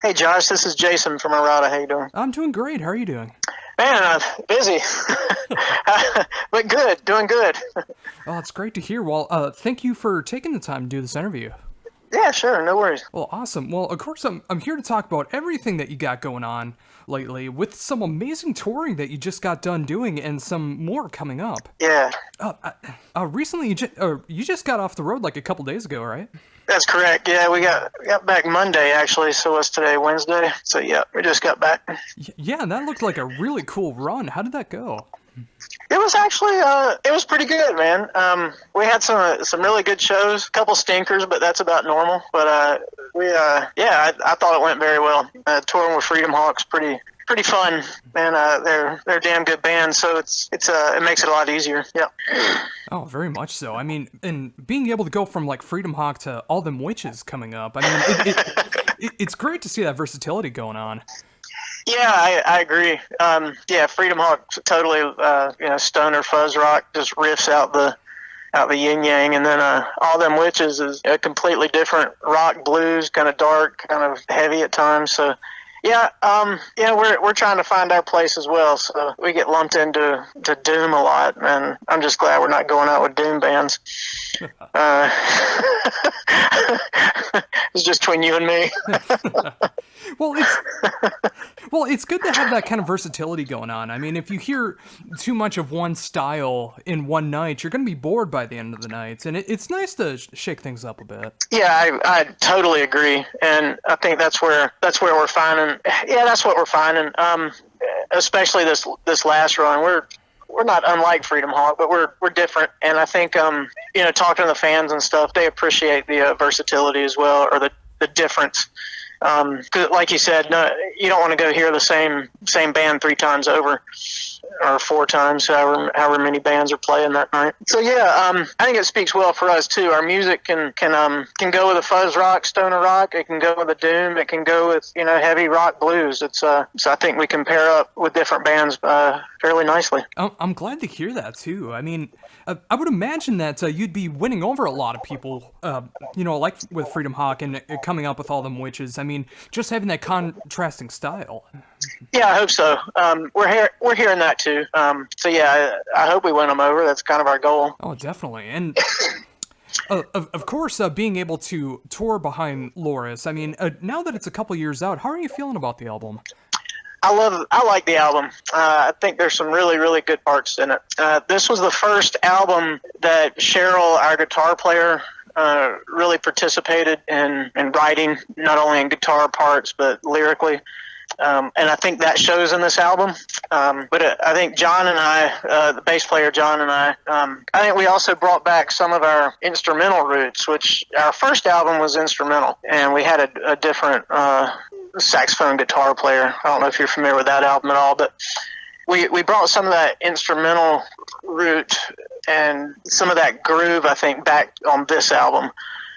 Hey Josh, this is Jason from Irata. How you doing? I'm doing great. How are you doing? Man, busy, but good, doing good. Oh, it's great to hear. Well, thank you for taking the time to do this interview. Yeah, sure, no worries. Well, awesome. Well, of course, I'm here to talk about everything that you got going on lately, with some amazing touring that you just got done doing, and some more coming up. Yeah, Recently, you just got off the road like a couple days ago, right? that's correct. Yeah, we got back Monday actually. So what's today? Wednesday. So yeah, we just got back. Yeah, and that looked like a really cool run. How did that go? It was actually it was pretty good, man. We had some really good shows, a couple stinkers, but that's about normal. But I thought it went very well. Touring with Freedom Hawks pretty fun, man. They're a damn good band, so it makes it a lot easier. Yeah. Oh, very much so. I mean, and being able to go from like Freedom Hawk to All Them Witches coming up, I mean, it's great to see that versatility going on. Yeah, I agree. Freedom Hawk totally, stoner fuzz rock, just riffs out the yin yang, and then All Them Witches is a completely different rock blues, kind of dark, kind of heavy at times. So we're trying to find our place as well. So we get lumped into doom a lot, and I'm just glad we're not going out with doom bands. It's just between you and me. Well, it's good to have that kind of versatility going on. I mean, if you hear too much of one style in one night, you're going to be bored by the end of the night, and it's nice to shake things up a bit. Yeah, I totally agree, and I think that's where we're finding. Yeah, that's what we're finding. Especially this last run, we're not unlike Freedom Hawk, but we're different, and I think talking to the fans and stuff, they appreciate the versatility as well, or the difference. Because like you said, no, you don't want to go hear the same band 3 times over, or 4 times, however many bands are playing that night. So I think it speaks well for us too. Our music can go with a fuzz rock, stoner rock. It can go with a doom. It can go with heavy rock blues. It's so I think we can pair up with different bands fairly nicely. I'm glad to hear that too. I mean, I would imagine that you'd be winning over a lot of people, like with Freedom Hawk and coming up with All Them Witches. I mean, just having that contrasting style. Yeah, I hope so. We're hearing that too. I hope we win them over. That's kind of our goal. Oh, definitely. And of course, being able to tour behind Loris. I mean, now that it's a couple years out, how are you feeling about the album? I like the album. I think there's some really, really good parts in it. This was the first album that Cheryl, our guitar player, really participated in writing, not only in guitar parts, but lyrically. And I think that shows in this album. But I think John and I, the bass player John and I think we also brought back some of our instrumental roots, which our first album was instrumental, and we had a different saxophone guitar player. I don't know if you're familiar with that album at all, but we brought some of that instrumental root and some of that groove, I think, back on this album,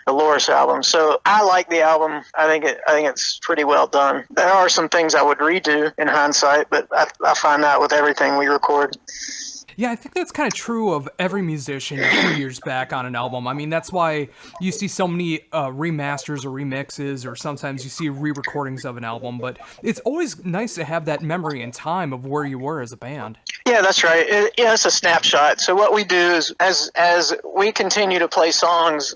the Loris album. So I like the album. I think it's pretty well done. There are some things I would redo in hindsight, but I find that with everything we record. Yeah, I think that's kind of true of every musician a few years back on an album. I mean, that's why you see so many remasters or remixes, or sometimes you see re-recordings of an album. But it's always nice to have that memory in time of where you were as a band. Yeah, that's right. It's a snapshot. So what we do is, as we continue to play songs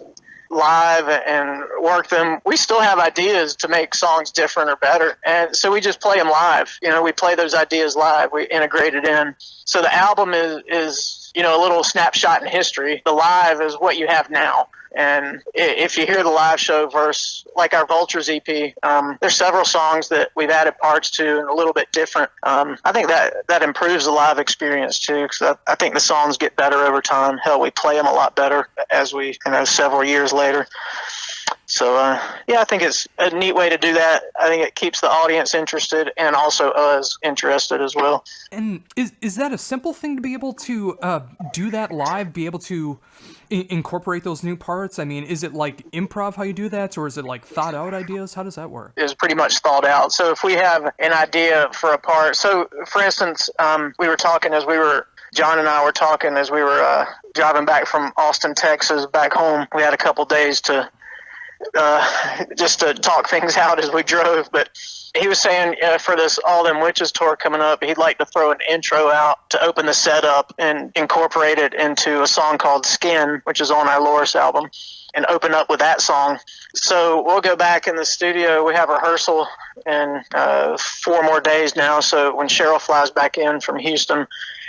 live and work them, we still have ideas to make songs different or better, and so we just play them live. We play those ideas live, we integrate it in. So the album is a little snapshot in history. The live is what you have now. And if you hear the live show verse, like our Vultures EP, there's several songs that we've added parts to and a little bit different. I think that improves the live experience too, because I think the songs get better over time. Hell, we play them a lot better as we, several years later. So, I think it's a neat way to do that. I think it keeps the audience interested and also us interested as well. And is that a simple thing to be able to do that live, be able to incorporate those new parts? I mean, is it like improv how you do that, or is it like thought out ideas? How does that work? It's pretty much thought out. So if we have an idea for a part, so for instance, John and I were talking as we were driving back from Austin, Texas, back home. We had a couple days to just to talk things out as we drove. But he was saying for this All Them Witches tour coming up, he'd like to throw an intro out to open the setup and incorporate it into a song called Skin, which is on our Loris album, and open up with that song. So we'll go back in the studio. We have rehearsal in 4 more days now. So when Cheryl flies back in from Houston,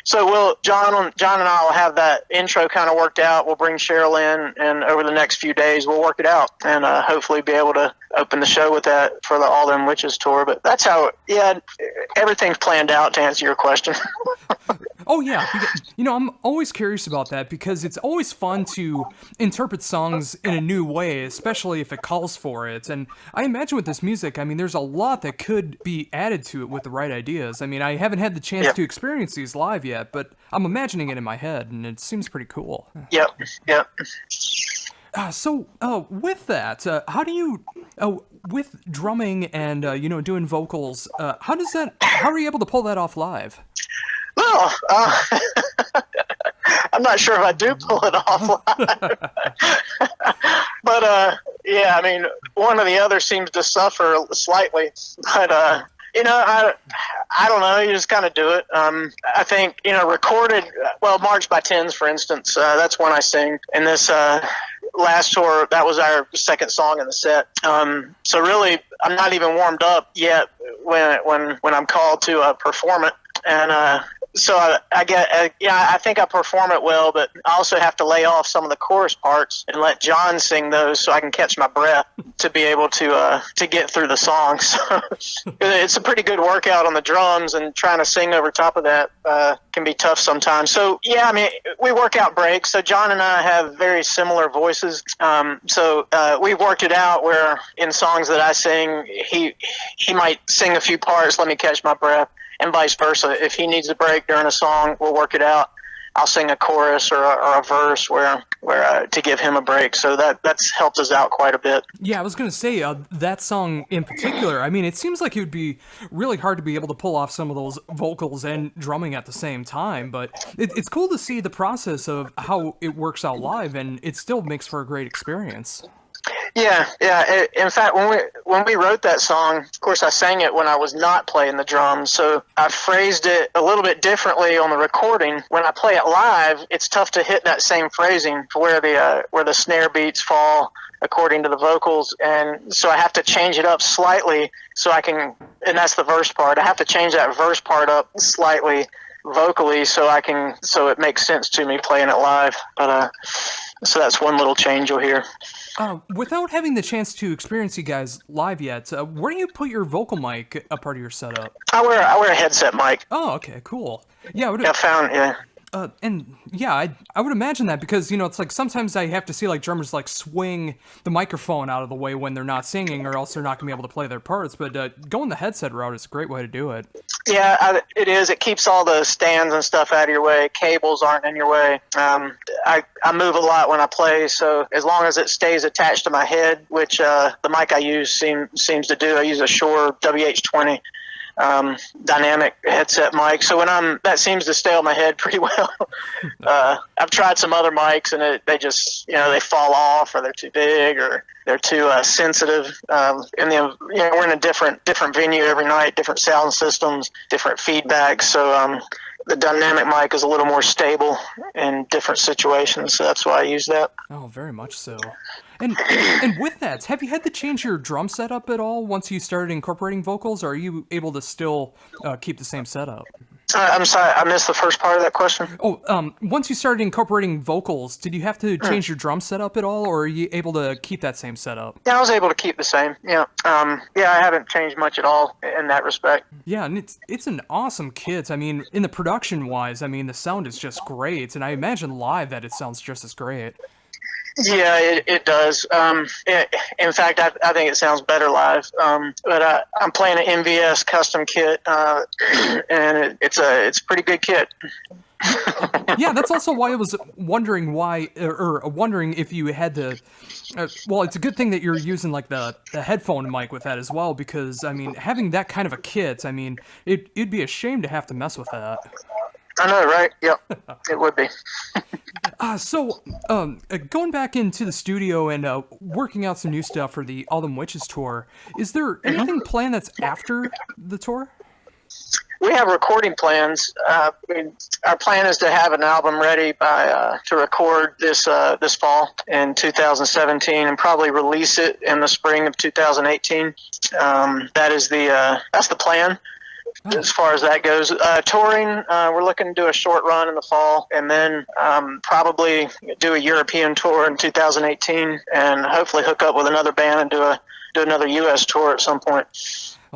so John and I will have that intro kind of worked out. We'll bring Cheryl in, and over the next few days, we'll work it out and hopefully be able to open the show with that for the All Them Witches tour. But that's how, everything's planned out, to answer your question. Oh, yeah. I'm always curious about that because it's always fun to interpret songs in a new way, especially if it calls for it. And I imagine with this music, there's a lot that could be added to it with the right ideas. I haven't had the chance to experience these live yet, but I'm imagining it in my head, and it seems pretty cool. Yep. So with that, how do you, with drumming and, doing vocals, how are you able to pull that off live? Well, I'm not sure if I do pull it off live. But, one or the other seems to suffer slightly. But, I don't know. You just kind of do it. I think, recorded, March by Tens, for instance, that's one I sing. And this last tour, that was our second song in the set. So really, I'm not even warmed up yet when I'm called to perform it. And so I think I perform it well, but I also have to lay off some of the chorus parts and let John sing those so I can catch my breath to be able to get through the song. So it's a pretty good workout on the drums, and trying to sing over top of that can be tough sometimes. So we work out breaks. So John and I have very similar voices. So we've worked it out where in songs that I sing, he might sing a few parts, let me catch my breath. And vice versa. If he needs a break during a song, we'll work it out. I'll sing a chorus or a verse where to give him a break. So that's helped us out quite a bit. Yeah, I was going to say that song in particular. It seems like it would be really hard to be able to pull off some of those vocals and drumming at the same time. But it's cool to see the process of how it works out live, and it still makes for a great experience. Yeah. In fact, when we wrote that song, of course, I sang it when I was not playing the drums, so I phrased it a little bit differently on the recording. When I play it live, it's tough to hit that same phrasing where the snare beats fall according to the vocals, and so I have to change it up slightly so I can, and that's the verse part. I have to change that verse part up slightly vocally so it makes sense to me playing it live. But so that's one little change you'll hear. Without having the chance to experience you guys live yet, where do you put your vocal mic a part of your setup? I wear a headset mic. Oh, okay, cool. Yeah, I would imagine that because, it's like sometimes I have to see like drummers like swing the microphone out of the way when they're not singing, or else they're not going to be able to play their parts. But going the headset route is a great way to do it. Yeah, it is. It keeps all the stands and stuff out of your way. Cables aren't in your way. I move a lot when I play, so as long as it stays attached to my head, which the mic I use seems to do. I use a Shure WH-20. Dynamic headset mic, so that seems to stay on my head pretty well. I've tried some other mics, and they just they fall off, or they're too big, or they're too sensitive. And then we're in a different venue every night, different sound systems, different feedback. So the dynamic mic is a little more stable in different situations, so that's why I use that. Oh, very much so. And with that, have you had to change your drum setup at all once you started incorporating vocals, or are you able to still keep the same setup? I'm sorry, I missed the first part of that question. Oh, once you started incorporating vocals, did you have to change your drum setup at all, or are you able to keep that same setup? Yeah, I was able to keep the same. Yeah, I haven't changed much at all in that respect. Yeah, and it's an awesome kit. In the production-wise, the sound is just great, and I imagine live that it sounds just as great. Yeah, it does. In fact, I think it sounds better live. But I'm playing an MVS custom kit, and it's a pretty good kit. Yeah, that's also why I was wondering wondering if you had to. It's a good thing that you're using like the headphone mic with that as well, because having that kind of a kit, it'd be a shame to have to mess with that. I know, right? Yep, it would be. Going back into the studio and working out some new stuff for the All Them Witches tour, is there anything planned that's after the tour? We have recording plans. Our plan is to have an album ready by to record this fall in 2017, and probably release it in the spring of 2018. That's the plan. As far as that goes, touring, we're looking to do a short run in the fall, and then probably do a European tour in 2018, and hopefully hook up with another band and do another U.S. tour at some point.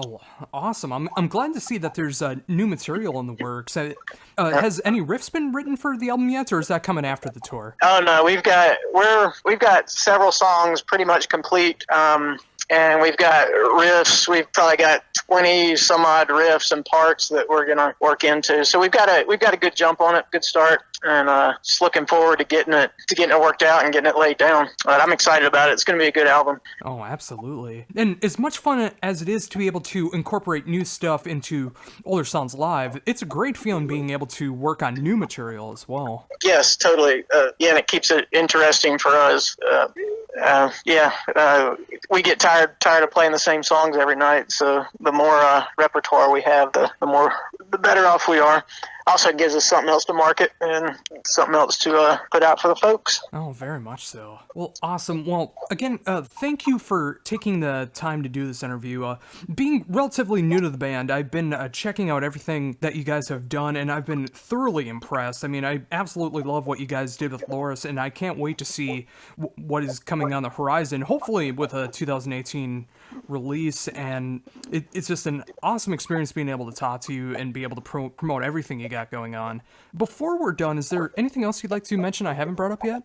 Oh, awesome! I'm glad to see that there's new material in the works. Has any riffs been written for the album yet, or is that coming after the tour? Oh no, we've got several songs pretty much complete. And we've got riffs. We've probably got 20 some odd riffs and parts that we're gonna work into. So we've got a good jump on it, good start, and just looking forward to getting it worked out and getting it laid down. But I'm excited about it. It's gonna be a good album. Oh, absolutely. And as much fun as it is to be able to incorporate new stuff into older songs live, it's a great feeling being able to work on new material as well. Yes, totally. And it keeps it interesting for us. We get tired of playing the same songs every night, so the more repertoire we have, the better off we are. Also, it gives us something else to market and something else to put out for the folks. Oh, very much so. Well, awesome. Well, again, thank you for taking the time to do this interview. Being relatively new to the band, I've been checking out everything that you guys have done, and I've been thoroughly impressed. I mean, I absolutely love what you guys did with Loris, and I can't wait to see what is coming on the horizon, hopefully with a 2018 release. And it's just an awesome experience being able to talk to you and be able to promote everything you got going on. Before we're done, is there anything else you'd like to mention I haven't brought up yet?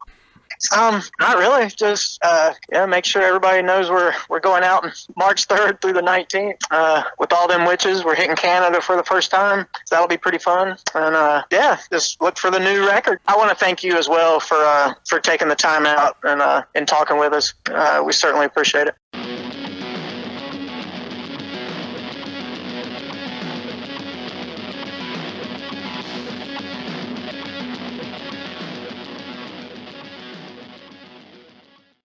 Not really. Just make sure everybody knows we're going out on March 3rd through the 19th with All Them Witches. We're hitting Canada for the first time, so that'll be pretty fun. And just look for the new record. I want to thank you as well for taking the time out and talking with us. We certainly appreciate it.